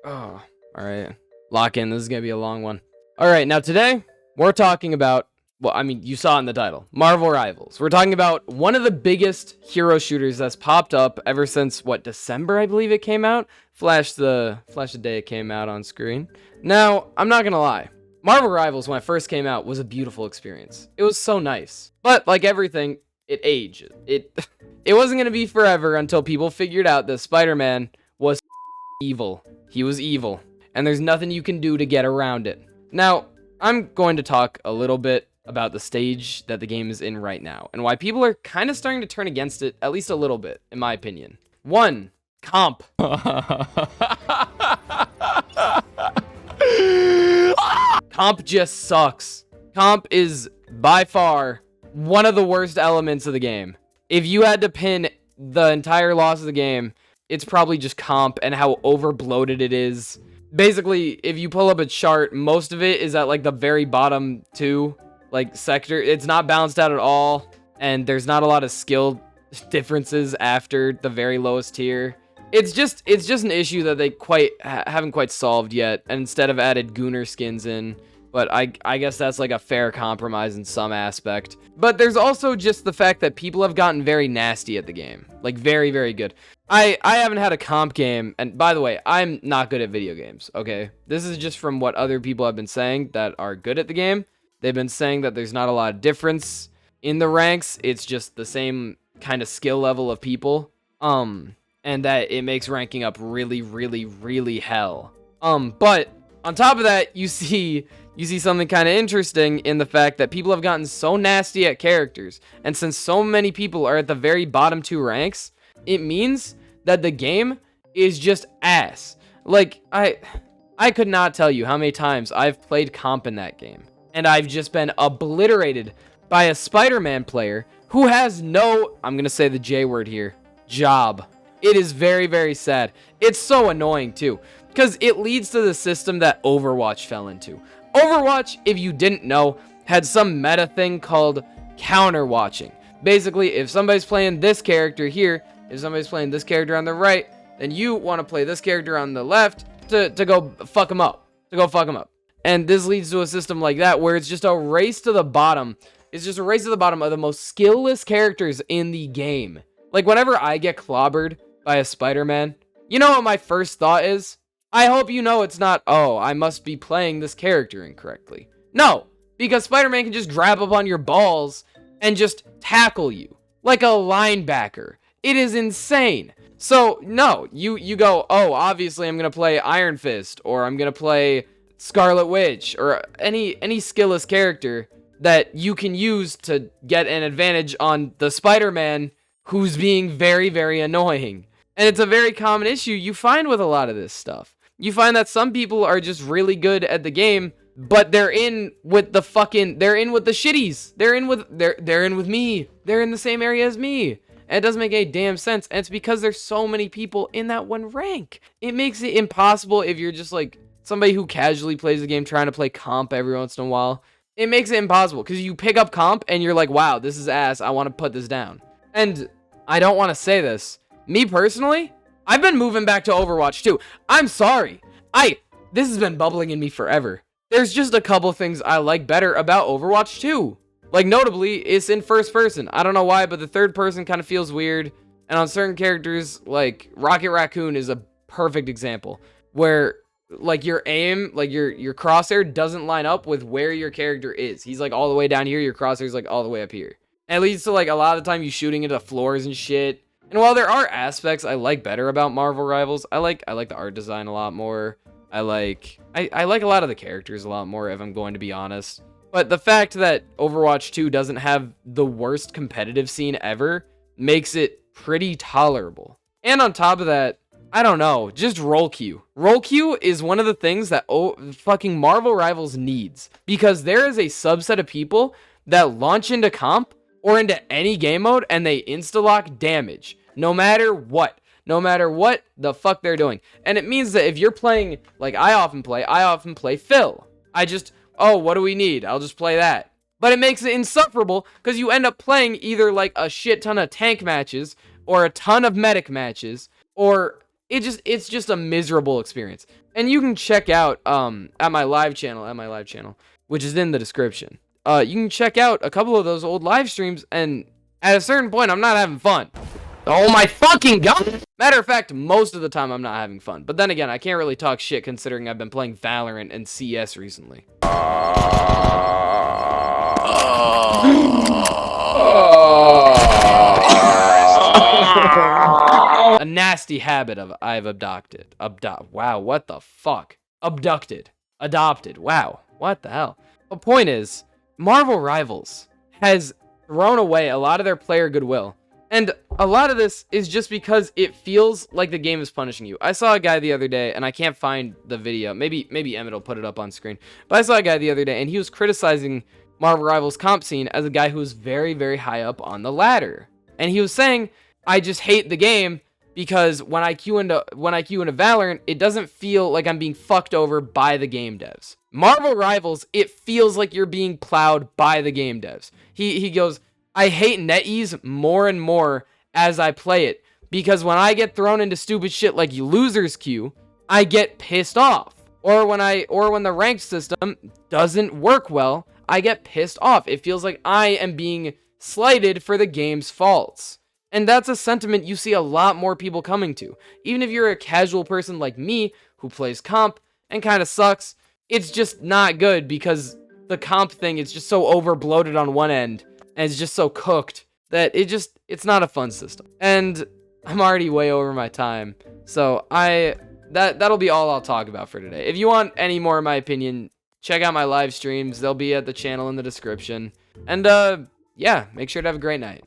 Oh, all right. Lock in. This is going to be a long one. All right. Now, today, we're talking about, well, I mean, you saw it in the title, Marvel Rivals. We're talking about one of the biggest hero shooters that's popped up ever since, December, I believe it came out? Flash the day it came out on screen. Now, I'm not going to lie. Marvel Rivals, when it first came out, was a beautiful experience. It was so nice. But, like everything, it aged. It wasn't going to be forever until people figured out that Spider-Man was evil. He was evil. And there's nothing you can do to get around it. Now, I'm going to talk a little bit about the stage that the game is in right now, and why people are kind of starting to turn against it, at least a little bit, in my opinion. 1. Comp. Comp just sucks. Comp is, by far, one of the worst elements of the game. If you had to pin the entire loss of the game, it's probably just comp and how over-bloated it is. Basically, if you pull up a chart, most of it is at, like, the very bottom 2, sector. It's not balanced out at all, and there's not a lot of skill differences after the very lowest tier. It's just an issue that they haven't quite solved yet, and instead have added Gooner skins in. But I guess that's like a fair compromise in some aspect. But there's also just the fact that people have gotten very nasty at the game. Like, very, very good. I haven't had a comp game, and by the way, I'm not good at video games, okay? This is just from what other people have been saying that are good at the game. They've been saying that there's not a lot of difference in the ranks. It's just the same kind of skill level of people. And that it makes ranking up really, really, really hell. But on top of that, you see something kind of interesting in the fact that people have gotten so nasty at characters, and since so many people are at the very bottom 2 ranks, it means that the game is just ass. Like, I could not tell you how many times I've played comp in that game, and I've just been obliterated by a Spider-Man player who has no, I'm gonna say the J word here, job. It is very, very sad. It's so annoying too, because it leads to the system that Overwatch fell into. Overwatch, if you didn't know, had some meta thing called counter watching. Basically, if somebody's playing this character here, if somebody's playing this character on the right, then you want to play this character on the left to go fuck them up. And this leads to a system like that where it's just a race to the bottom. It's just a race to the bottom of the most skillless characters in the game. Like, whenever I get clobbered by a Spider-Man, you know what my first thought is? I hope you know it's not, oh, I must be playing this character incorrectly. No, because Spider-Man can just grab up on your balls and just tackle you like a linebacker. It is insane. So, no, you go, oh, obviously I'm going to play Iron Fist, or I'm going to play Scarlet Witch, or any skillless character that you can use to get an advantage on the Spider-Man who's being very, very annoying. And it's a very common issue you find with a lot of this stuff. You find that some people are just really good at the game, but they're in with the shitties. They're in with me. They're in the same area as me. And it doesn't make any damn sense. And it's because there's so many people in that one rank. It makes it impossible if you're just like somebody who casually plays the game trying to play comp every once in a while. It makes it impossible because you pick up comp and you're like, wow, this is ass. I want to put this down. And I don't want to say this. Me personally, I've been moving back to Overwatch 2. I'm sorry. This has been bubbling in me forever. There's just a couple things I like better about Overwatch 2. Like, notably, it's in first person. I don't know why, but the third person kind of feels weird. And on certain characters, like Rocket Raccoon is a perfect example. Where, like, your aim, like your crosshair doesn't line up with where your character is. He's like all the way down here, your crosshair's like all the way up here. And it leads to like a lot of the time you shooting into floors and shit. And while there are aspects I like better about Marvel Rivals, I like the art design a lot more. I like a lot of the characters a lot more, if I'm going to be honest. But the fact that Overwatch 2 doesn't have the worst competitive scene ever makes it pretty tolerable. And on top of that, I don't know, just role queue. Role queue is one of the things that fucking Marvel Rivals needs, because there is a subset of people that launch into comp or into any game mode and they insta-lock damage, no matter what the fuck they're doing. And it means that if you're playing, like I often play Phil. What do we need? I'll just play that. But it makes it insufferable because you end up playing either like a shit ton of tank matches or a ton of medic matches, or it's just a miserable experience. And you can check out at my live channel, which is in the description. You can check out a couple of those old live streams, and at a certain point, I'm not having fun. Oh my fucking god! Matter of fact, most of the time I'm not having fun. But then again, I can't really talk shit considering I've been playing Valorant and CS recently. A nasty habit I've adopted. Wow, what the fuck? Abducted. Adopted. Wow, what the hell? The point is, Marvel Rivals has thrown away a lot of their player goodwill. And a lot of this is just because it feels like the game is punishing you. I saw a guy the other day, and I can't find the video. Maybe Emmett will put it up on screen. But I saw a guy the other day, and he was criticizing Marvel Rivals comp scene as a guy who was very, very high up on the ladder. And he was saying, I just hate the game because when I queue into Valorant, it doesn't feel like I'm being fucked over by the game devs. Marvel Rivals, it feels like you're being plowed by the game devs. He goes, I hate NetEase more and more as I play it, because when I get thrown into stupid shit like losers queue, I get pissed off. Or when the ranked system doesn't work well, I get pissed off. It feels like I am being slighted for the game's faults. And that's a sentiment you see a lot more people coming to. Even if you're a casual person like me who plays comp and kind of sucks, it's just not good because the comp thing is just so over bloated on one end and it's just so cooked that it's not a fun system. And I'm already way over my time. So that'll be all I'll talk about for today. If you want any more of my opinion, check out my live streams. They'll be at the channel in the description. And yeah, make sure to have a great night.